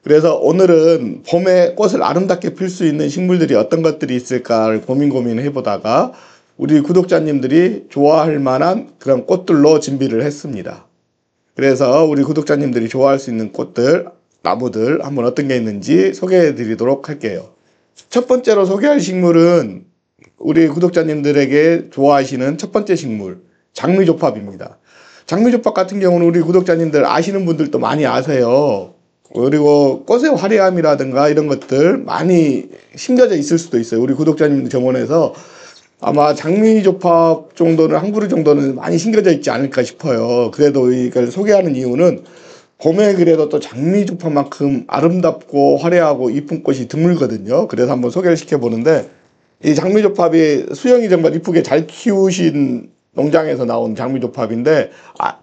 그래서 오늘은 봄에 꽃을 아름답게 필 수 있는 식물들이 어떤 것들이 있을까를 고민해 보다가 우리 구독자님들이 좋아할 만한 그런 꽃들로 준비를 했습니다. 그래서 우리 구독자님들이 좋아할 수 있는 꽃들, 나무들 한번 어떤 게 있는지 소개해 드리도록 할게요. 첫 번째로 소개할 식물은 우리 구독자님들에게 좋아하시는 첫 번째 식물, 장미조팝입니다. 장미조팝 같은 경우는 우리 구독자님들 아시는 분들도 많이 아세요. 그리고 꽃의 화려함이라든가 이런 것들 많이 심겨져 있을 수도 있어요. 우리 구독자님들 정원에서 아마 장미조팝 정도는 한 그루 정도는 많이 심겨져 있지 않을까 싶어요. 그래도 이걸 소개하는 이유는 봄에 그래도 또 장미조팝만큼 아름답고 화려하고 이쁜 꽃이 드물거든요. 그래서 한번 소개를 시켜보는데, 이 장미조팝이 수영이 정말 이쁘게 잘 키우신 농장에서 나온 장미조팝인데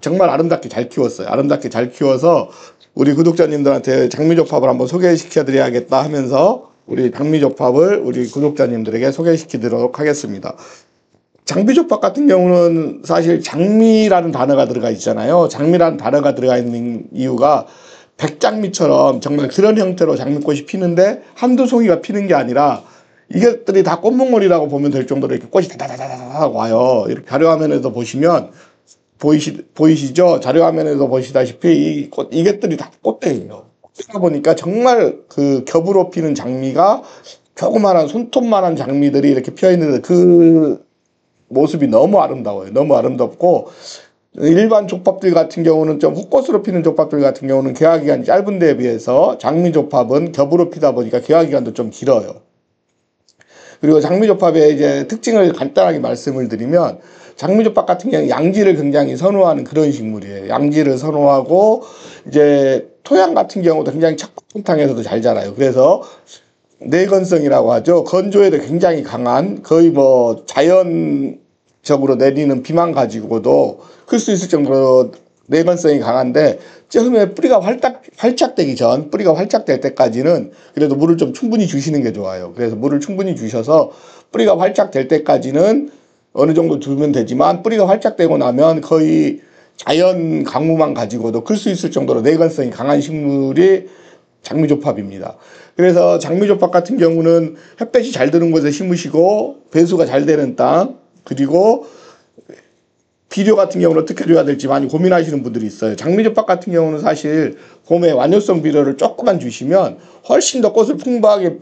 정말 아름답게 잘 키웠어요. 아름답게 잘 키워서 우리 구독자님들한테 장미조팝을 한번 소개시켜 드려야겠다 하면서 우리 장미조팝을 우리 구독자님들에게 소개시키도록 하겠습니다. 장미조팝 같은 경우는 사실 장미라는 단어가 들어가 있잖아요. 장미라는 단어가 들어가 있는 이유가 백장미처럼 정말 그런 형태로 장미꽃이 피는데 한두 송이가 피는 게 아니라 이것들이 다 꽃몽울이라고 보면 될 정도로 이렇게 꽃이 다다다다다 와요. 이렇게 자료화면에서 보시면 보이시죠? 자료화면에서 보시다시피 이 꽃, 이것들이 다 꽃대예요. 그러다 보니까 정말 그 겹으로 피는 장미가 조그만한 손톱만한 장미들이 이렇게 피어 있는데 그 모습이 너무 아름다워요. 너무 아름답고, 일반 족밥들 같은 경우는 좀 훅꽃으로 피는 족밥들 같은 경우는 개화기간이 짧은 데에 비해서 장미족밥은 겹으로 피다 보니까 개화기간도 좀 길어요. 그리고 장미조팝의 이제 특징을 간단하게 말씀을 드리면, 장미조팝 같은 경우는 양지를 굉장히 선호하는 그런 식물이에요. 양지를 선호하고 이제 토양 같은 경우도 굉장히 척박한 땅에서도 잘 자라요. 그래서 내건성이라고 하죠. 건조에도 굉장히 강한, 거의 뭐 자연적으로 내리는 비만 가지고도 클 수 있을 정도로 내건성이 강한데, 처음에 뿌리가 활착되기 전, 뿌리가 활착될 때까지는 그래도 물을 좀 충분히 주시는 게 좋아요. 그래서 물을 충분히 주셔서 뿌리가 활착될 때까지는 어느 정도 두면 되지만, 뿌리가 활착되고 나면 거의 자연 강우만 가지고도 클 수 있을 정도로 내건성이 강한 식물이 장미조팝입니다. 그래서 장미조팝 같은 경우는 햇볕이 잘 드는 곳에 심으시고, 배수가 잘 되는 땅, 그리고 비료 같은 경우는 어떻게 줘야 될지 많이 고민하시는 분들이 있어요. 장미조팝 같은 경우는 사실 봄에 완효성 비료를 조금만 주시면 훨씬 더 꽃을 풍부하게,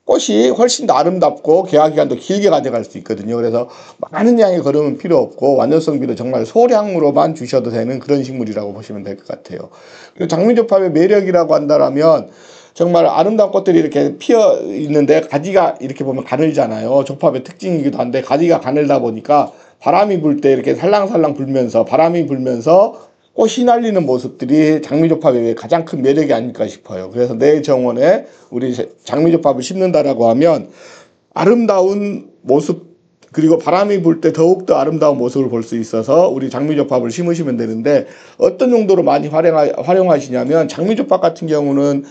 꽃이 훨씬 더 아름답고 개화기간도 길게 가져갈 수 있거든요. 그래서 많은 양의 거름은 필요 없고 완효성 비료 정말 소량으로만 주셔도 되는 그런 식물이라고 보시면 될 것 같아요. 그리고 장미조팝의 매력이라고 한다면 정말 아름다운 꽃들이 이렇게 피어 있는데 가지가 이렇게 보면 가늘잖아요. 조팝의 특징이기도 한데 가지가 가늘다 보니까 바람이 불 때 이렇게 살랑살랑 불면서, 바람이 불면서 꽃이 날리는 모습들이 장미조팝의 가장 큰 매력이 아닐까 싶어요. 그래서 내 정원에 우리 장미조팝을 심는다라고 하면 아름다운 모습, 그리고 바람이 불 때 더욱더 아름다운 모습을 볼 수 있어서 우리 장미조팝을 심으시면 되는데, 어떤 용도로 많이 활용하시냐면, 장미조팝 같은 경우는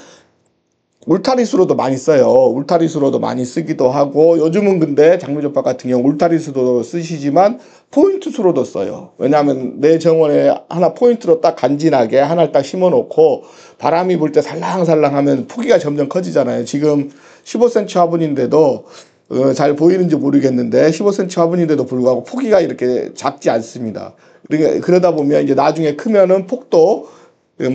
울타리수로도 많이 써요. 울타리수로도 많이 쓰기도 하고, 요즘은 근데 장미조팝 같은 경우 울타리수도 쓰시지만 포인트수로도 써요. 왜냐하면 내 정원에 하나 포인트로 딱 간지나게 하나를 딱 심어놓고 바람이 불 때 살랑살랑 하면 폭이가 점점 커지잖아요. 지금 15cm 화분인데도 잘 보이는지 모르겠는데 15cm 화분인데도 불구하고 폭이가 이렇게 작지 않습니다. 그러다 보면 이제 나중에 크면은 폭도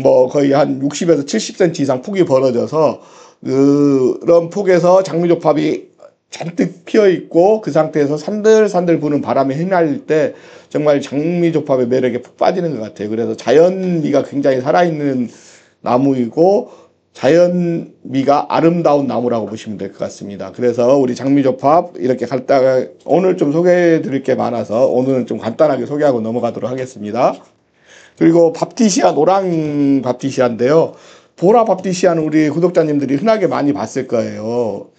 뭐 거의 한 60에서 70cm 이상 폭이 벌어져서, 그런 폭에서 장미조팝이 잔뜩 피어 있고 그 상태에서 산들산들 부는 바람에 휘날릴 때 정말 장미조팝의 매력에 푹 빠지는 것 같아요. 그래서 자연미가 굉장히 살아있는 나무이고 자연미가 아름다운 나무라고 보시면 될 것 같습니다. 그래서 우리 장미조팝 이렇게 갖다가 오늘 좀 소개해 드릴 게 많아서 오늘은 좀 간단하게 소개하고 넘어가도록 하겠습니다. 그리고 밥티시아, 노랑 밥티시아인데요. 보라 밥티시아는 우리 구독자님들이 흔하게 많이 봤을 거예요.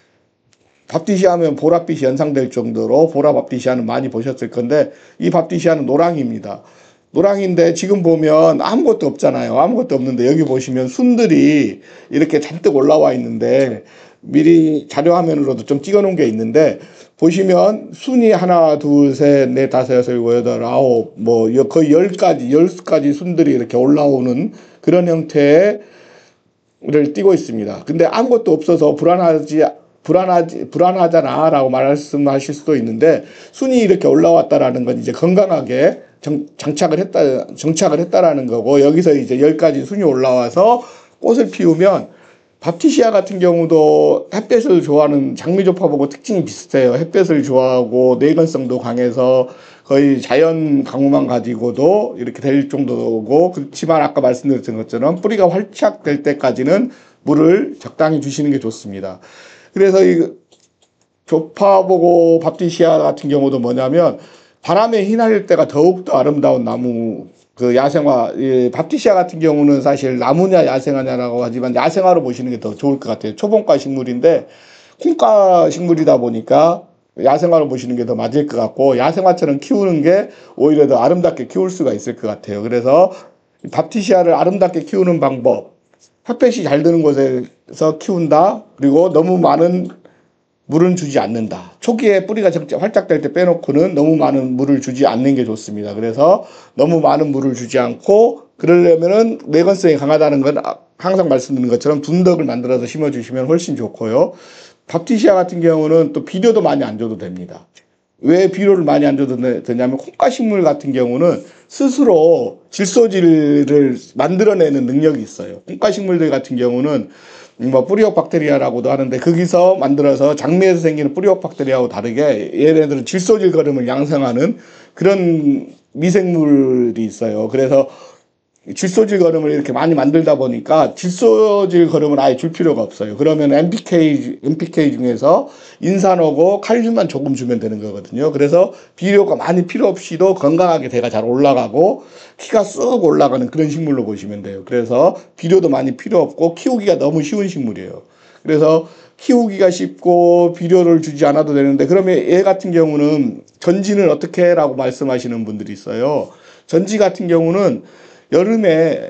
밥티시아 하면 보랏빛이 연상될 정도로 보라 밥티시아는 많이 보셨을 건데, 이 밥티시아는 노랑입니다. 노랑인데 지금 보면 아무것도 없잖아요. 아무것도 없는데 여기 보시면 순들이 이렇게 잔뜩 올라와 있는데, 미리 자료화면으로도 좀 찍어 놓은 게 있는데, 보시면 순이 하나, 둘, 셋, 넷, 다섯, 여섯, 일곱, 여덟, 아홉, 뭐 거의 10가지 순들이 이렇게 올라오는 그런 형태의 띄고 있습니다. 근데 아무것도 없어서 불안하잖아 라고 말씀하실 수도 있는데, 순이 이렇게 올라왔다라는 건 이제 건강하게 정착을 했다라는 거고, 여기서 이제 10가지 순이 올라와서 꽃을 피우면, 밥티시아 같은 경우도 햇볕을 좋아하는 장미조팝하고 특징이 비슷해요. 햇볕을 좋아하고 내건성도 강해서 거의 자연 강우만 가지고도 이렇게 될 정도고, 그렇지만 아까 말씀드렸던 것처럼 뿌리가 활착 될 때까지는 물을 적당히 주시는 게 좋습니다. 그래서 이 조팝하고 밥티시아 같은 경우도 뭐냐면, 바람에 휘날릴 때가 더욱더 아름다운 나무, 그 야생화, 밥티시아 같은 경우는 사실 나무냐 야생화냐라고 하지만 야생화로 보시는 게 더 좋을 것 같아요. 초본과 식물인데 콩과 식물이다 보니까 야생화로 보시는 게 더 맞을 것 같고, 야생화처럼 키우는 게 오히려 더 아름답게 키울 수가 있을 것 같아요. 그래서 밥티시아를 아름답게 키우는 방법, 햇볕이 잘 드는 곳에서 키운다. 그리고 너무 많은 물은 주지 않는다. 초기에 뿌리가 활짝될 때 빼놓고는 너무 많은 물을 주지 않는 게 좋습니다. 그래서 너무 많은 물을 주지 않고, 그러려면은 내건성이 강하다는 건 항상 말씀드린 것처럼 둔덕을 만들어서 심어주시면 훨씬 좋고요. 밥티시아 같은 경우는 또 비료도 많이 안 줘도 됩니다. 왜 비료를 많이 안 줘도 되냐면, 콩가식물 같은 경우는 스스로 질소질을 만들어내는 능력이 있어요. 콩가식물들 같은 경우는 뭐 뿌리옥 박테리아라고도 하는데, 거기서 만들어서 장미에서 생기는 뿌리옥 박테리아하고 다르게 얘네들은 질소질 거름을 양성하는 그런 미생물이 있어요. 그래서 질소질 거름을 이렇게 많이 만들다 보니까 질소질 거름을 아예 줄 필요가 없어요. 그러면 NPK 중에서 인산하고 칼륨만 조금 주면 되는 거거든요. 그래서 비료가 많이 필요 없이도 건강하게 대가 잘 올라가고 키가 쑥 올라가는 그런 식물로 보시면 돼요. 그래서 비료도 많이 필요 없고 키우기가 너무 쉬운 식물이에요. 그래서 키우기가 쉽고 비료를 주지 않아도 되는데, 그러면 얘 같은 경우는 전지는 어떻게 해라고 말씀하시는 분들이 있어요. 전지 같은 경우는 여름에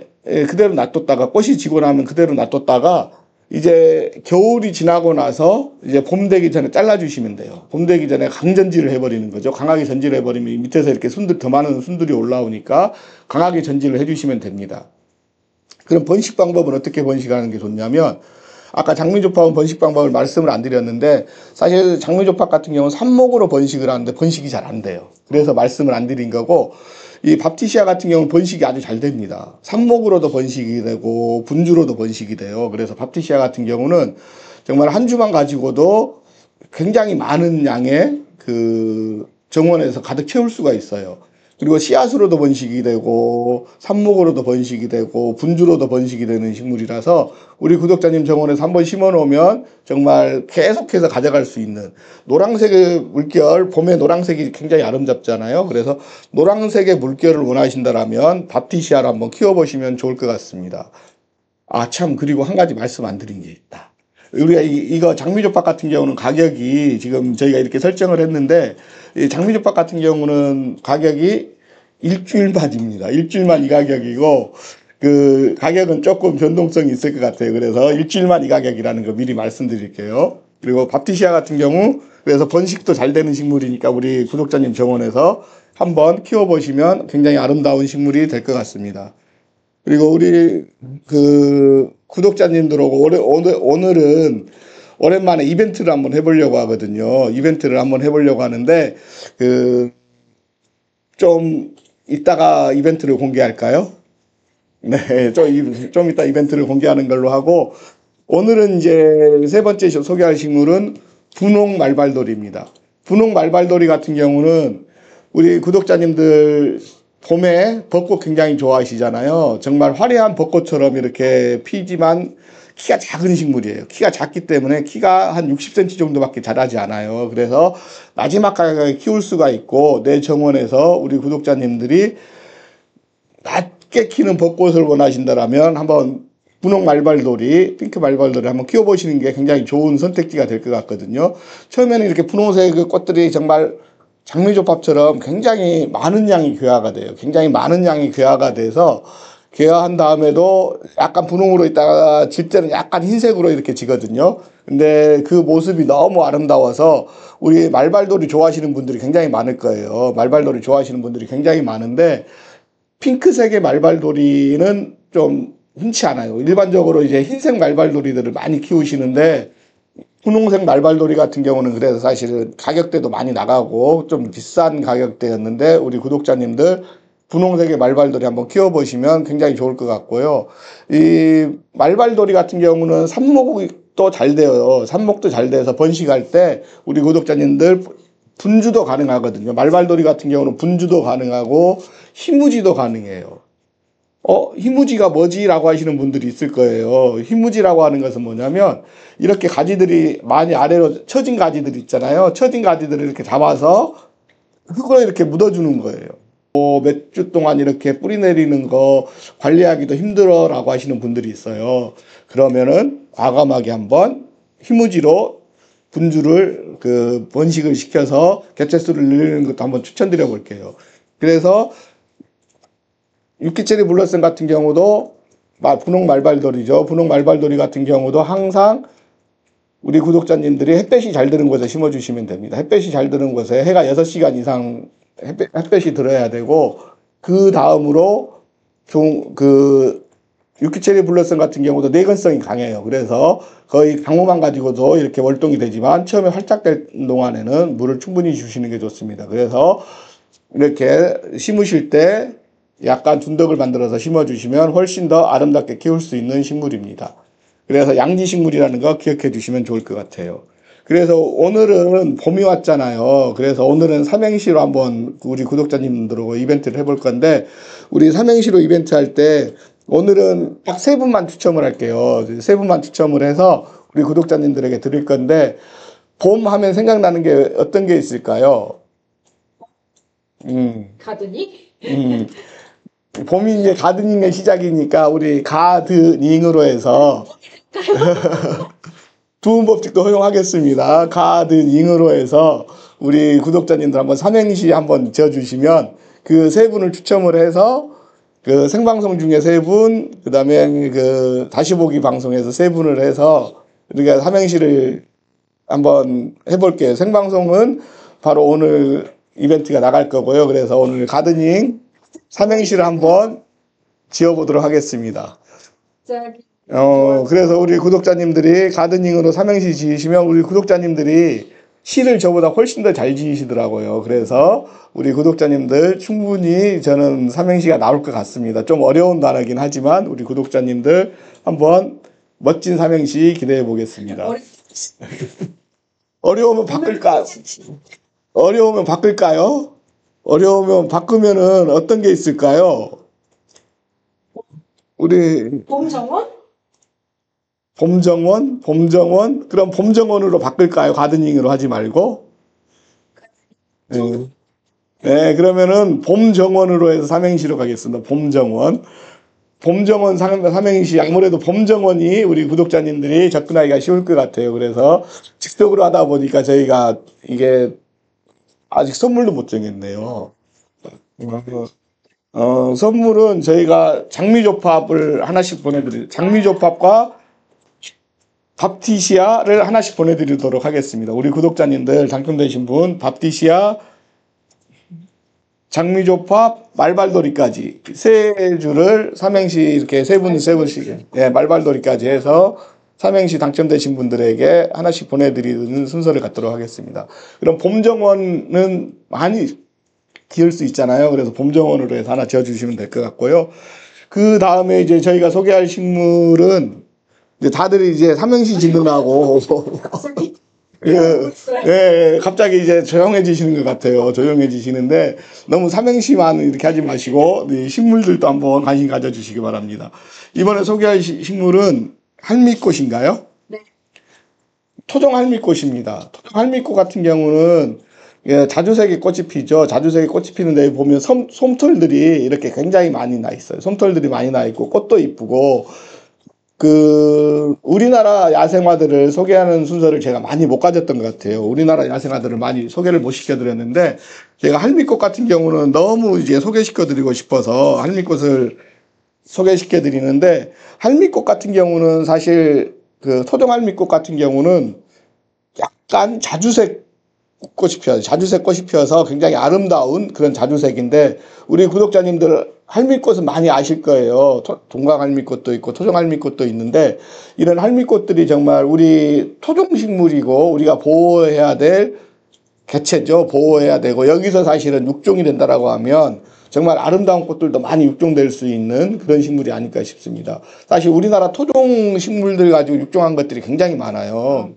그대로 놔뒀다가 꽃이 지고 나면 그대로 놔뒀다가 이제 겨울이 지나고 나서 이제 봄 되기 전에 잘라주시면 돼요. 봄 되기 전에 강전지를 해버리는 거죠. 강하게 전지를 해버리면 밑에서 이렇게 더 많은 순들이 올라오니까 강하게 전지를 해주시면 됩니다. 그럼 번식 방법은 어떻게 번식하는 게 좋냐면, 아까 장미조팝은 번식 방법을 말씀을 안 드렸는데, 사실 장미조팝 같은 경우는 삽목으로 번식을 하는데 번식이 잘 안 돼요. 그래서 말씀을 안 드린 거고, 이 밥티시아 같은 경우는 번식이 아주 잘 됩니다. 삽목으로도 번식이 되고 분주로도 번식이 돼요. 그래서 밥티시아 같은 경우는 정말 한 주만 가지고도 굉장히 많은 양의 그 정원에서 가득 채울 수가 있어요. 그리고 씨앗으로도 번식이 되고 삽목으로도 번식이 되고 분주로도 번식이 되는 식물이라서, 우리 구독자님 정원에서 한번 심어 놓으면 정말 계속해서 가져갈 수 있는, 노란색의 물결, 봄에 노란색이 굉장히 아름답잖아요. 그래서 노란색의 물결을 원하신다라면 밥티시아를 한번 키워보시면 좋을 것 같습니다. 아, 참, 그리고 한 가지 말씀 안 드린 게 있다. 우리가 이거 장미조팝 같은 경우는 가격이 지금 저희가 이렇게 설정을 했는데, 이 장미조팝 같은 경우는 가격이 일주일만입니다. 일주일만 이 가격이고, 그 가격은 조금 변동성이 있을 것 같아요. 그래서 일주일만 이 가격이라는 거 미리 말씀드릴게요. 그리고 밥티시아 같은 경우, 그래서 번식도 잘 되는 식물이니까 우리 구독자님 정원에서 한번 키워보시면 굉장히 아름다운 식물이 될 것 같습니다. 그리고 우리 그 구독자님들하고 오늘은 오랜만에 이벤트를 한번 해보려고 하거든요. 이벤트를 한번 해보려고 하는데, 좀 이따가 이벤트를 공개할까요? 네, 좀 이따 이벤트를 공개하는 걸로 하고, 오늘은 이제 세 번째 소개할 식물은 분홍 말발돌이입니다. 분홍 말발돌이 같은 경우는 우리 구독자님들 봄에 벚꽃 굉장히 좋아하시잖아요. 정말 화려한 벚꽃처럼 이렇게 피지만 키가 작은 식물이에요. 키가 작기 때문에 키가 한 60cm 정도밖에 자라지 않아요. 그래서 마지막까지 키울 수가 있고, 내 정원에서 우리 구독자님들이 낮게 키는 벚꽃을 원하신다라면 한번 분홍 말발돌이, 핑크 말발돌이 한번 키워보시는 게 굉장히 좋은 선택지가 될 것 같거든요. 처음에는 이렇게 분홍색 그 꽃들이 정말 장미조팝처럼 굉장히 많은 양이 괴화가 돼요. 굉장히 많은 양이 괴화가 돼서, 괴화한 다음에도 약간 분홍으로 있다가 질 때는 약간 흰색으로 이렇게 지거든요. 근데 그 모습이 너무 아름다워서 우리 말발돌이 좋아하시는 분들이 굉장히 많을 거예요. 말발돌이 좋아하시는 분들이 굉장히 많은데, 핑크색의 말발돌이는 좀 흔치 않아요. 일반적으로 이제 흰색 말발돌이들을 많이 키우시는데 분홍색 말발돌이 같은 경우는 그래서 사실은 가격대도 많이 나가고 좀 비싼 가격대였는데 우리 구독자님들 분홍색의 말발돌이 한번 키워보시면 굉장히 좋을 것 같고요. 이 말발돌이 같은 경우는 삽목도 잘 돼요. 삽목도 잘 돼서 번식할 때 우리 구독자님들 분주도 가능하거든요. 말발돌이 같은 경우는 분주도 가능하고 희무지도 가능해요. 희무지가 뭐지? 라고 하시는 분들이 있을 거예요. 희무지라고 하는 것은 뭐냐면, 이렇게 가지들이 많이 아래로 처진 가지들 있잖아요. 처진 가지들을 이렇게 잡아서 흙으로 이렇게 묻어주는 거예요. 몇 주 동안 이렇게 뿌리 내리는 거 관리하기도 힘들어 라고 하시는 분들이 있어요. 그러면은 과감하게 한번 희무지로 분주를 번식을 시켜서 개체수를 늘리는 것도 한번 추천드려 볼게요. 그래서 육기체리 블러썸 같은 경우도 분홍 말발돌이죠. 분홍 말발돌이 같은 경우도 항상 우리 구독자님들이 햇볕이 잘 드는 곳에 심어주시면 됩니다. 햇볕이 잘 드는 곳에 해가 6시간 이상 햇볕이 들어야 되고, 그 다음으로 육기체리 블러썸 같은 경우도 내건성이 강해요. 그래서 거의 강호만 가지고도 이렇게 월동이 되지만 처음에 활짝될 동안에는 물을 충분히 주시는 게 좋습니다. 그래서 이렇게 심으실 때 약간 둔덕을 만들어서 심어주시면 훨씬 더 아름답게 키울 수 있는 식물입니다. 그래서 양지식물이라는 거 기억해 주시면 좋을 것 같아요. 그래서 오늘은 봄이 왔잖아요. 그래서 오늘은 삼행시로 한번 우리 구독자님들하고 이벤트를 해볼 건데, 우리 삼행시로 이벤트 할 때 오늘은 딱 3분만 추첨을 할게요. 3분만 추첨을 해서 우리 구독자님들에게 드릴 건데, 봄 하면 생각나는 게 어떤 게 있을까요? 가드닝? 봄이 이제 가드닝의 시작이니까 우리 가드닝으로 해서 두음 법칙도 허용하겠습니다. 가드닝으로 해서 우리 구독자님들 한번 삼행시 한번 지어주시면 그 3분을 추첨을 해서 그 생방송 중에 3분, 그 다음에 그 다시 보기 방송에서 3분을 해서 우리가 삼행시를 한번 해볼게요. 생방송은 바로 오늘 이벤트가 나갈 거고요. 그래서 오늘 가드닝 삼행시를 한번 지어보도록 하겠습니다. 그래서 우리 구독자님들이 가드닝으로 삼행시 지으시면 우리 구독자님들이 시를 저보다 훨씬 더 잘 지으시더라고요. 그래서 우리 구독자님들 충분히 저는 삼행시가 나올 것 같습니다. 좀 어려운 단어긴 하지만 우리 구독자님들 한번 멋진 삼행시 기대해 보겠습니다. 어려우면 바꿀까? 어려우면 바꿀까요? 어려우면 바꾸면은 어떤 게 있을까요? 우리 봄정원? 봄정원? 그럼 봄정원으로 바꿀까요? 가드닝으로 하지 말고. 네, 그러면은 봄정원으로 해서 삼행시로 가겠습니다. 봄정원 삼행시. 아무래도 봄정원이 우리 구독자님들이 접근하기가 쉬울 것 같아요. 그래서 즉석으로 하다 보니까 저희가 이게 아직 선물도 못 정했네요. 선물은 저희가 장미조팝을 하나씩 장미조팝과 밥티시아를 하나씩 보내드리도록 하겠습니다. 우리 구독자님들 당첨되신 분, 밥티시아, 장미조팝, 말발돌이까지 3주를 삼행시 이렇게 3분씩, 예, 말발돌이까지 해서 삼행시 당첨되신 분들에게 하나씩 보내드리는 순서를 갖도록 하겠습니다. 그럼 봄정원은 많이 기울 수 있잖아요. 그래서 봄정원으로 해서 하나 지어주시면 될 것 같고요. 그 다음에 이제 저희가 소개할 식물은 이제 다들 이제 삼행시 짓느라고 갑자기 이제 조용해지시는 것 같아요. 조용해지시는데 너무 삼행시만 이렇게 하지 마시고 식물들도 한번 관심 가져주시기 바랍니다. 이번에 소개할 식물은 할미꽃인가요? 네. 토종 할미꽃입니다. 토종 할미꽃 같은 경우는 자주색이 꽃이 피죠. 자주색이 꽃이 피는데 보면 솜털들이 이렇게 굉장히 많이 나 있어요. 솜털들이 많이 나 있고 꽃도 이쁘고 우리나라 야생화들을 소개하는 순서를 제가 많이 못 가졌던 것 같아요. 우리나라 야생화들을 많이 소개를 못 시켜드렸는데 제가 할미꽃 같은 경우는 너무 이제 소개시켜드리고 싶어서 할미꽃을 소개시켜드리는데 할미꽃 같은 경우는 사실 토종 할미꽃 같은 경우는 약간 자주색 꽃이 피어요. 자주색 꽃이 피어서 굉장히 아름다운 그런 자주색인데 우리 구독자님들 할미꽃은 많이 아실 거예요. 동강 할미꽃도 있고 토종 할미꽃도 있는데 이런 할미꽃들이 정말 우리 토종식물이고 우리가 보호해야 될 개체죠. 보호해야 되고 여기서 사실은 육종이 된다라고 하면 정말 아름다운 꽃들도 많이 육종될 수 있는 그런 식물이 아닐까 싶습니다. 사실 우리나라 토종 식물들 가지고 육종한 것들이 굉장히 많아요.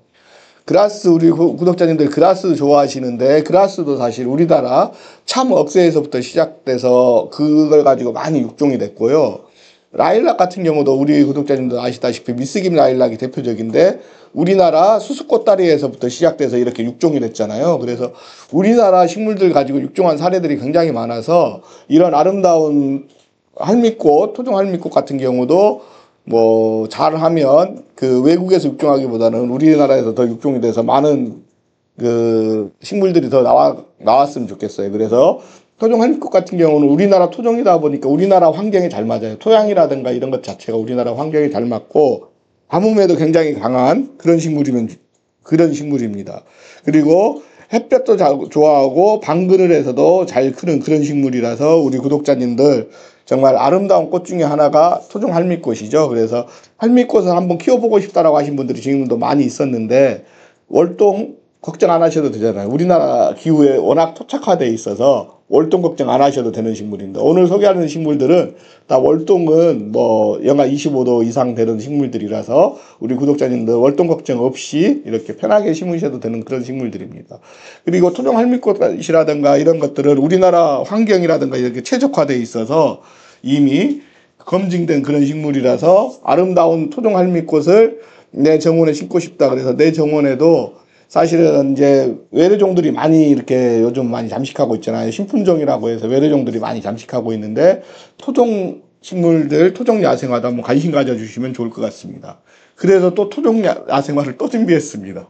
그라스 우리 구독자님들 그라스 좋아하시는데 그라스도 사실 우리나라 참 억새에서부터 시작돼서 그걸 가지고 많이 육종이 됐고요. 라일락 같은 경우도 우리 구독자님들 아시다시피 미스김 라일락이 대표적인데 우리나라 수수꽃다리에서부터 시작돼서 이렇게 육종이 됐잖아요. 그래서 우리나라 식물들 가지고 육종한 사례들이 굉장히 많아서 이런 아름다운 할미꽃, 토종 할미꽃 같은 경우도 뭐 잘하면 그 외국에서 육종하기보다는 우리나라에서 더 육종이 돼서 많은 그 식물들이 더 나왔으면 좋겠어요. 그래서 토종 할미꽃 같은 경우는 우리나라 토종이다 보니까 우리나라 환경에 잘 맞아요. 토양이라든가 이런 것 자체가 우리나라 환경에 잘 맞고 가뭄에도 굉장히 강한 그런 식물입니다. 그리고 햇볕도 좋아하고 방그늘에서도 잘 크는 그런 식물이라서 우리 구독자님들 정말 아름다운 꽃 중에 하나가 토종 할미꽃이죠. 그래서 할미꽃을 한번 키워보고 싶다라고 하신 분들이 지금도 많이 있었는데 월동 걱정 안 하셔도 되잖아요. 우리나라 기후에 워낙 토착화되어 있어서 월동 걱정 안 하셔도 되는 식물입니다. 오늘 소개하는 식물들은 다 월동은 뭐 영하 25도 이상 되는 식물들이라서 우리 구독자님들 월동 걱정 없이 이렇게 편하게 심으셔도 되는 그런 식물들입니다. 그리고 토종 할미꽃이라든가 이런 것들은 우리나라 환경이라든가 이렇게 최적화되어 있어서 이미 검증된 그런 식물이라서 아름다운 토종 할미꽃을 내 정원에 심고 싶다 그래서 내 정원에도 사실은 이제 외래종들이 많이 이렇게 요즘 많이 잠식하고 있잖아요. 신품종이라고 해서 외래종들이 많이 잠식하고 있는데 토종 식물들, 토종 야생화도 한번 관심 가져주시면 좋을 것 같습니다. 그래서 또 토종 야생화를 또 준비했습니다.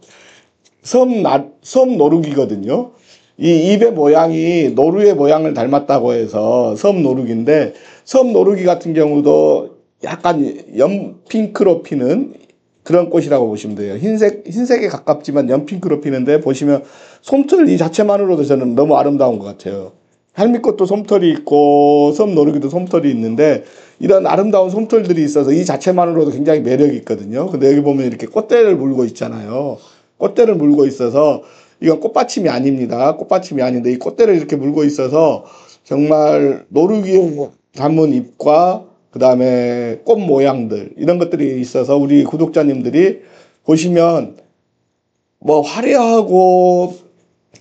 섬 노루기거든요. 이 잎의 모양이 노루의 모양을 닮았다고 해서 섬 노루기인데 섬 노루기 같은 경우도 약간 연핑크로 피는 그런 꽃이라고 보시면 돼요. 흰색에 가깝지만 연핑크로 피는데 보시면 솜털 이 자체만으로도 저는 너무 아름다운 것 같아요. 할미꽃도 솜털이 있고 섬노루기도 솜털이 있는데 이런 아름다운 솜털들이 있어서 이 자체만으로도 굉장히 매력이 있거든요. 근데 여기 보면 이렇게 꽃대를 물고 있잖아요. 꽃대를 물고 있어서 이건 꽃받침이 아닙니다. 꽃받침이 아닌데 이 꽃대를 이렇게 물고 있어서 정말 노루기에 담은 잎과 그 다음에 꽃 모양들 이런 것들이 있어서 우리 구독자님들이 보시면 뭐 화려하고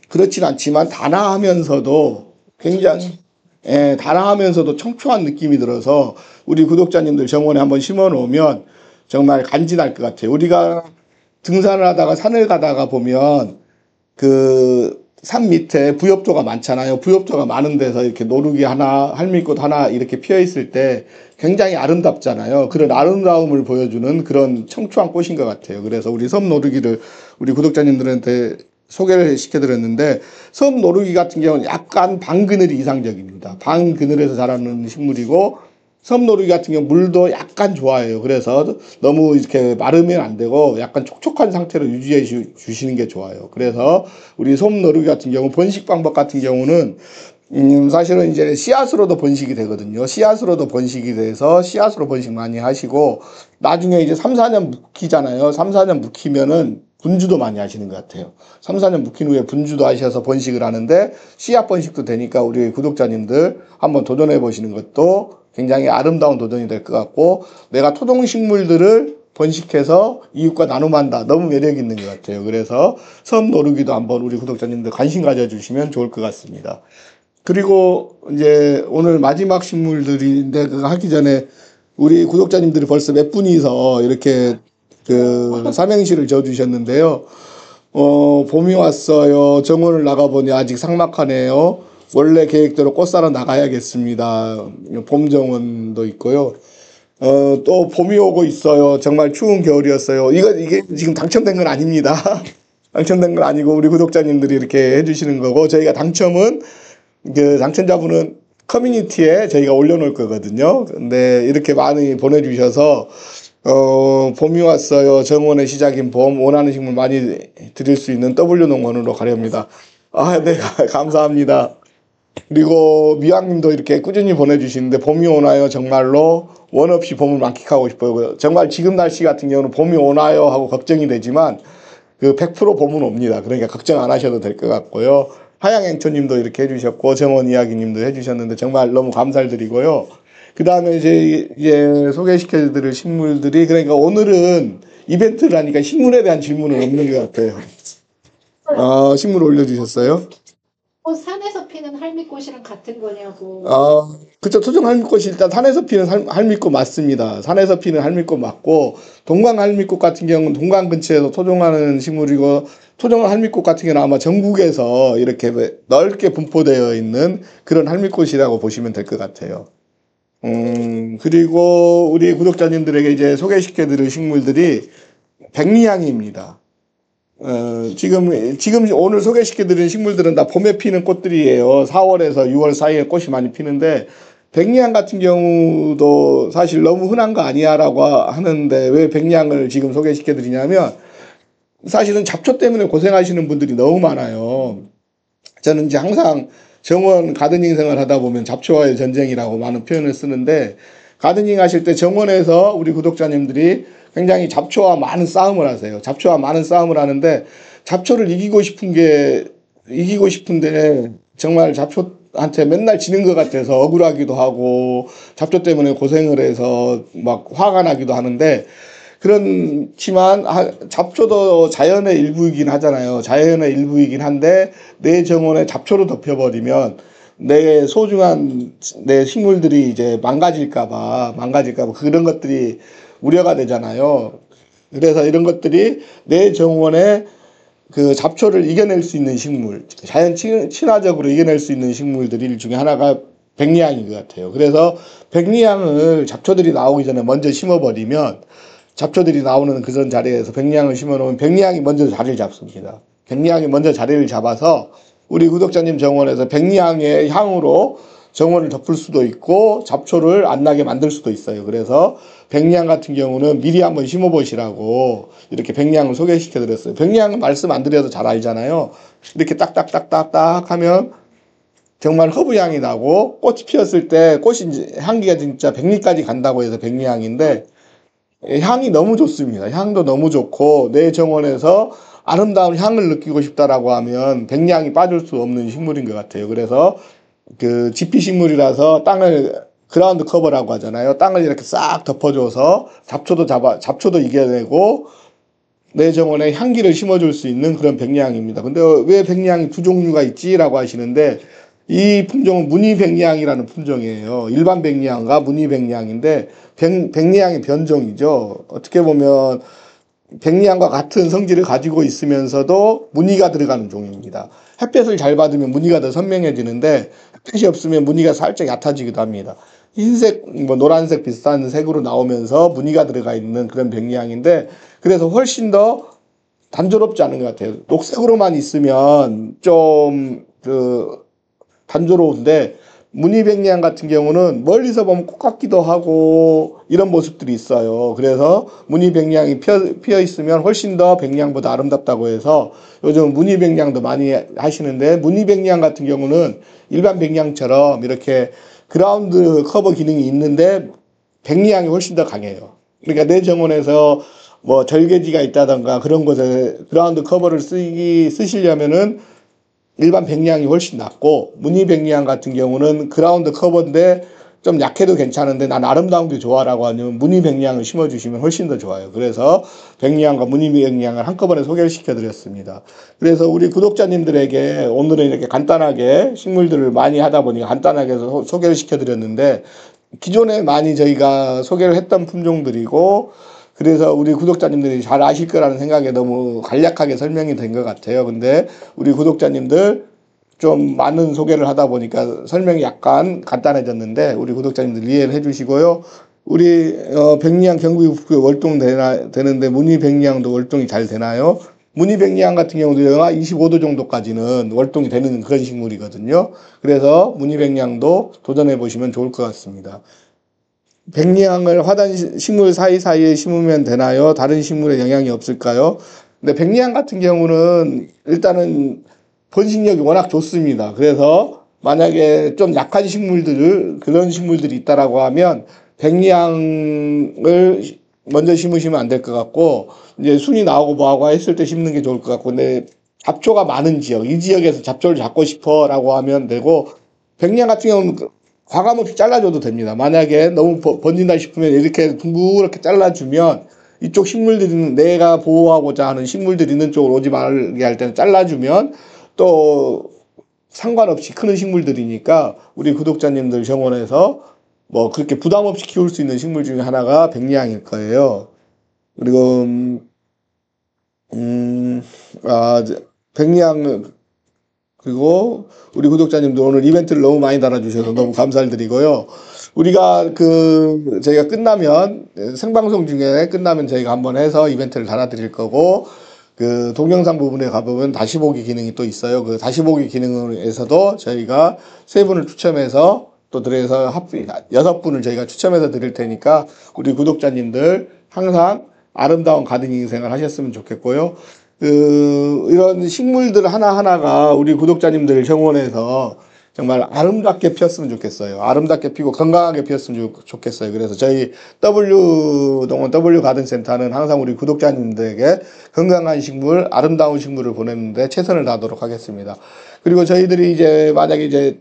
그렇진 않지만 단아하면서도 굉장히 단아하면서도 청초한 느낌이 들어서 우리 구독자님들 정원에 한번 심어 놓으면 정말 간지날 것 같아요. 우리가 등산을 하다가 산을 가다가 보면 그 산 밑에 부엽토가 많잖아요. 부엽토가 많은 데서 이렇게 노루기 하나, 할미꽃 하나 이렇게 피어 있을 때 굉장히 아름답잖아요. 그런 아름다움을 보여주는 그런 청초한 꽃인 것 같아요. 그래서 우리 섬노루기를 우리 구독자님들한테 소개를 시켜드렸는데 섬노루기 같은 경우는 약간 방그늘이 이상적입니다. 방그늘에서 자라는 식물이고 섬노루기 같은 경우 물도 약간 좋아해요. 그래서 너무 이렇게 마르면 안 되고 약간 촉촉한 상태로 유지해 주시는 게 좋아요. 그래서 우리 섬노루기 같은 경우 번식 방법 같은 경우는 사실은 이제 씨앗으로도 번식이 되거든요. 씨앗으로도 번식이 돼서 씨앗으로 번식 많이 하시고 나중에 이제 3, 4년 묵히잖아요. 3, 4년 묵히면은 분주도 많이 하시는 것 같아요. 3, 4년 묵힌 후에 분주도 하셔서 번식을 하는데 씨앗 번식도 되니까 우리 구독자님들 한번 도전해 보시는 것도 굉장히 아름다운 도전이 될 것 같고 내가 토종식물들을 번식해서 이웃과 나눔한다. 너무 매력 있는 것 같아요. 그래서 섬노루기도 한번 우리 구독자님들 관심 가져주시면 좋을 것 같습니다. 그리고 이제 오늘 마지막 식물들인데 그거 하기 전에 우리 구독자님들이 벌써 몇 분이서 이렇게 그 삼행시를 지어주셨는데요. 봄이 왔어요. 정원을 나가보니 아직 삭막하네요. 원래 계획대로 꽃 사러 나가야겠습니다. 봄 정원도 있고요. 또 봄이 오고 있어요. 정말 추운 겨울이었어요. 이게 지금 당첨된 건 아닙니다. 당첨된 건 아니고 우리 구독자님들이 이렇게 해주시는 거고 저희가 당첨은 그 당첨자분은 커뮤니티에 저희가 올려놓을 거거든요. 근데 이렇게 많이 보내주셔서 봄이 왔어요. 정원의 시작인 봄. 원하는 식물 많이 드릴 수 있는 W농원으로 가렵니다. 아, 네, 감사합니다. 그리고 미왕님도 이렇게 꾸준히 보내주시는데 봄이 오나요? 정말로 원 없이 봄을 만끽하고 싶어요. 정말 지금 날씨 같은 경우는 봄이 오나요? 하고 걱정이 되지만 그 100% 봄은 옵니다. 그러니까 걱정 안 하셔도 될 것 같고요. 하양행초님도 이렇게 해주셨고 정원 이야기님도 해주셨는데 정말 너무 감사드리고요. 그 다음에 이제 소개시켜드릴 식물들이 그러니까 오늘은 이벤트를 하니까 식물에 대한 질문은 없는 것 같아요. 식물 올려주셨어요? 산에서 피는 할미꽃이랑 같은 거냐고. 그쵸. 토종 할미꽃이 일단 산에서 피는 할미꽃 맞습니다. 산에서 피는 할미꽃 맞고, 동강 할미꽃 같은 경우는 동강 근처에서 토종하는 식물이고, 토종 할미꽃 같은 경우는 아마 전국에서 이렇게 넓게 분포되어 있는 그런 할미꽃이라고 보시면 될 것 같아요. 그리고 우리 구독자님들에게 이제 소개시켜 드릴 식물들이 백리향입니다. 지금 오늘 소개시켜드린 식물들은 다 봄에 피는 꽃들이에요. 4월에서 6월 사이에 꽃이 많이 피는데, 백리향 같은 경우도 사실 너무 흔한 거 아니야라고 하는데, 왜 백리향을 지금 소개시켜드리냐면, 사실은 잡초 때문에 고생하시는 분들이 너무 많아요. 저는 이제 항상 정원 가드닝 생활 하다 보면 잡초와의 전쟁이라고 많은 표현을 쓰는데, 가드닝 하실 때 정원에서 우리 구독자님들이 굉장히 잡초와 많은 싸움을 하세요. 잡초와 많은 싸움을 하는데 잡초를 이기고 싶은데 정말 잡초한테 맨날 지는 것 같아서 억울하기도 하고 잡초 때문에 고생을 해서 막 화가 나기도 하는데 그렇지만 잡초도 자연의 일부이긴 하잖아요. 자연의 일부이긴 한데 내 정원에 잡초로 덮여버리면 내 소중한 내 식물들이 이제 망가질까봐 그런 것들이 우려가 되잖아요. 그래서 이런 것들이 내 정원에 그 잡초를 이겨낼 수 있는 식물, 자연 친화적으로 이겨낼 수 있는 식물들이 중에 하나가 백리향인 것 같아요. 그래서 백리향을 잡초들이 나오기 전에 먼저 심어버리면 잡초들이 나오는 그런 자리에서 백리향을 심어놓으면 백리향이 먼저 자리를 잡습니다. 백리향이 먼저 자리를 잡아서 우리 구독자님 정원에서 백리향의 향으로 정원을 덮을 수도 있고 잡초를 안 나게 만들 수도 있어요. 그래서 백리향 같은 경우는 미리 한번 심어보시라고 이렇게 백리향을 소개시켜 드렸어요. 백리향은 말씀 안 드려도 잘 알잖아요. 이렇게 딱딱딱딱딱 하면 정말 허브향이 나고 꽃이 피었을 때 꽃이 향기가 진짜 백리까지 간다고 해서 백리향인데 향이 너무 좋습니다. 향도 너무 좋고 내 정원에서 아름다운 향을 느끼고 싶다라고 하면 백리향이 빠질 수 없는 식물인 것 같아요. 그래서 그 지피 식물이라서 땅을 그라운드 커버라고 하잖아요. 땅을 이렇게 싹 덮어줘서 잡초도 이겨내고 내 정원에 향기를 심어줄 수 있는 그런 백리향입니다. 근데 왜 백리향이 두 종류가 있지라고 하시는데 이 품종은 무늬백리향이라는 품종이에요. 일반 백리향과 무늬백리향인데 백리향의 변종이죠. 어떻게 보면 백리향과 같은 성질을 가지고 있으면서도 무늬가 들어가는 종입니다. 햇볕을 잘 받으면 무늬가 더 선명해지는데 햇빛이 없으면 무늬가 살짝 얕아지기도 합니다. 흰색, 노란색 비슷한 색으로 나오면서 무늬가 들어가 있는 그런 백리향인데 그래서 훨씬 더 단조롭지 않은 것 같아요. 녹색으로만 있으면 좀 단조로운데 무늬백리향 같은 경우는 멀리서 보면 꽃 같기도 하고 이런 모습들이 있어요. 그래서 무늬백리향이 피어 있으면 훨씬 더 백리향보다 아름답다고 해서 요즘 무늬백리향도 많이 하시는데 무늬백리향 같은 경우는 일반 백리향처럼 이렇게 그라운드 커버 기능이 있는데 백리향이 훨씬 더 강해요. 그러니까 내 정원에서 뭐 절개지가 있다던가 그런 곳에 그라운드 커버를 쓰시려면은 일반 백리향이 훨씬 낫고 무늬백리향 같은 경우는 그라운드 커버인데 좀 약해도 괜찮은데 난 아름다운 게 좋아라고 하면 무늬백리향을 심어주시면 훨씬 더 좋아요. 그래서 백리향과 무늬백리향을 한꺼번에 소개를 시켜드렸습니다. 그래서 우리 구독자님들에게 오늘은 이렇게 간단하게 식물들을 많이 하다 보니까 간단하게 소개를 시켜드렸는데 기존에 많이 저희가 소개를 했던 품종들이고 그래서 우리 구독자님들이 잘 아실 거라는 생각에 너무 간략하게 설명이 된 것 같아요. 근데 우리 구독자님들 좀 많은 소개를 하다 보니까 설명이 약간 간단해졌는데 우리 구독자님들 이해를 해주시고요. 우리 백리향 경부육부에 월동 되는데 무늬 백리향도 월동이 잘 되나요? 무늬 백리향 같은 경우도 영하 25도 정도까지는 월동이 되는 그런 식물이거든요. 그래서 무늬 백리향도 도전해 보시면 좋을 것 같습니다. 백리향을 화단 식물 사이사이에 심으면 되나요? 다른 식물에 영향이 없을까요? 근데 백리향 같은 경우는 일단은 번식력이 워낙 좋습니다. 그래서 만약에 좀 약한 식물들을, 그런 식물들이 있다라고 하면 백리향을 먼저 심으시면 안 될 것 같고, 이제 순이 나오고 뭐하고 했을 때 심는 게 좋을 것 같고, 근데 잡초가 많은 지역, 이 지역에서 잡초를 잡고 싶어라고 하면 되고, 백리향 같은 경우는 과감 없이 잘라줘도 됩니다. 만약에 너무 번진다 싶으면 이렇게 둥그렇게 잘라주면 이쪽 식물들은 내가 보호하고자 하는 식물들 있는 쪽으로 오지 말게 할 때는 잘라주면 또 상관없이 크는 식물들이니까 우리 구독자님들 정원에서 뭐 그렇게 부담 없이 키울 수 있는 식물 중에 하나가 백리향일 거예요. 그리고 백리향 그리고 우리 구독자님도 오늘 이벤트를 너무 많이 달아주셔서 너무 감사드리고요. 우리가 저희가 끝나면 생방송 중에 끝나면 저희가 한번 해서 이벤트를 달아드릴 거고, 동영상 부분에 가보면 다시 보기 기능이 또 있어요. 그 다시 보기 기능에서도 저희가 3분을 추첨해서 또 드려서 6분을 저희가 추첨해서 드릴 테니까 우리 구독자님들 항상 아름다운 가드닝 생활 하셨으면 좋겠고요. 이런 식물들 하나하나가 우리 구독자님들 정원에서 정말 아름답게 피었으면 좋겠어요. 아름답게 피고 건강하게 피었으면 좋겠어요. 그래서 저희 W동원 W가든센터는 항상 우리 구독자님들에게 건강한 식물, 아름다운 식물을 보내는데 최선을 다하도록 하겠습니다. 그리고 저희들이 이제 만약에 이제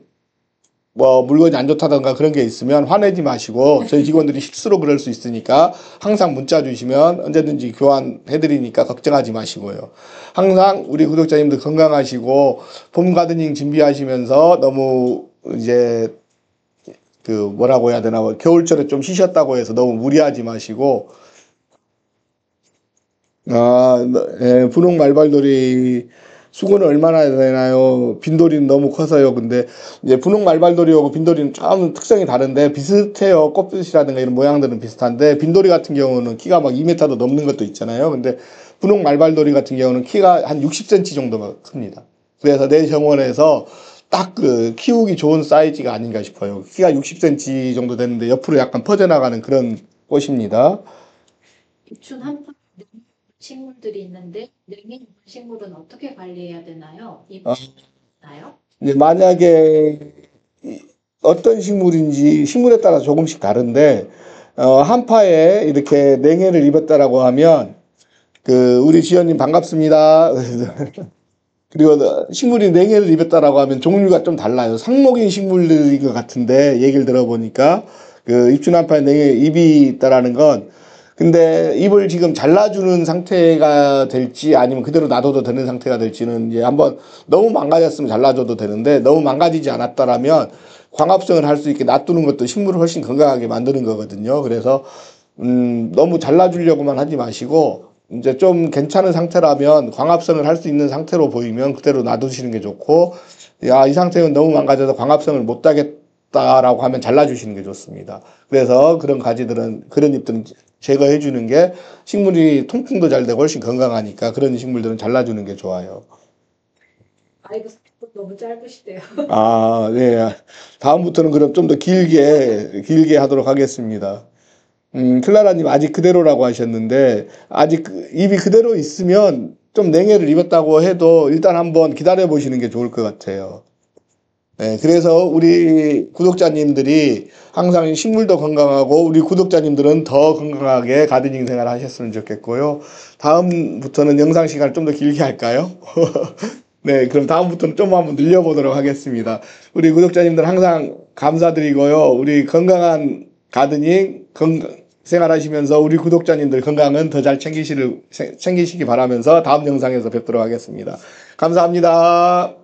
뭐 물건이 안 좋다던가 그런 게 있으면 화내지 마시고, 저희 직원들이 실수로 그럴 수 있으니까 항상 문자 주시면 언제든지 교환해드리니까 걱정하지 마시고요. 항상 우리 구독자님들 건강하시고 봄 가드닝 준비하시면서 너무 이제 뭐라고 해야 되나, 겨울철에 좀 쉬셨다고 해서 너무 무리하지 마시고, 분홍 말발돌이 수고는 얼마나 되나요? 빈돌이는 너무 커서요. 근데 이제 분홍 말발돌이하고 빈돌이는 좀 특성이 다른데 비슷해요. 꽃빛이라든가 이런 모양들은 비슷한데, 빈돌이 같은 경우는 키가 막 2m도 넘는 것도 있잖아요. 근데 분홍 말발돌이 같은 경우는 키가 한 60cm 정도가 큽니다. 그래서 내 정원에서 딱 키우기 좋은 사이즈가 아닌가 싶어요. 키가 60cm 정도 되는데 옆으로 약간 퍼져나가는 그런 꽃입니다. 입춘 한파 식물들이 있는데 냉이 식물은 어떻게 관리해야 되나요? 나요? 이제 만약에 어떤 식물인지 식물에 따라 조금씩 다른데, 한파에 이렇게 냉해를 입었다라고 하면 우리 지연님 반갑습니다. 그리고 식물이 냉해를 입었다라고 하면 종류가 좀 달라요. 상목인 식물들인 것 같은데 얘기를 들어보니까 입춘 한파에 냉해 잎이 있다라는 건, 근데 잎을 지금 잘라주는 상태가 될지 아니면 그대로 놔둬도 되는 상태가 될지는 이제 한번, 너무 망가졌으면 잘라줘도 되는데 너무 망가지지 않았다라면 광합성을 할 수 있게 놔두는 것도 식물을 훨씬 건강하게 만드는 거거든요. 그래서 너무 잘라주려고만 하지 마시고 이제 좀 괜찮은 상태라면 광합성을 할 수 있는 상태로 보이면 그대로 놔두시는 게 좋고, 이 상태는 너무 망가져서 광합성을 못 하겠다라고 하면 잘라주시는 게 좋습니다. 그래서 그런 가지들은, 그런 잎들은 제거해 주는 게 식물이 통풍도 잘 되고 훨씬 건강하니까 그런 식물들은 잘라주는 게 좋아요. 아이고, 너무 짧으시대요. 네. 다음부터는 그럼 좀 더 길게 하도록 하겠습니다. 클라라님 아직 그대로라고 하셨는데, 아직 잎이 그대로 있으면 좀 냉해를 입었다고 해도 일단 한번 기다려 보시는 게 좋을 것 같아요. 네, 그래서 우리 구독자님들이 항상 식물도 건강하고 우리 구독자님들은 더 건강하게 가드닝 생활 하셨으면 좋겠고요. 다음부터는 영상 시간을 좀 더 길게 할까요? 네, 그럼 다음부터는 좀 한번 늘려보도록 하겠습니다. 우리 구독자님들 항상 감사드리고요. 우리 건강한 가드닝 생활하시면서 우리 구독자님들 건강은 더 잘 챙기시기 바라면서 다음 영상에서 뵙도록 하겠습니다. 감사합니다.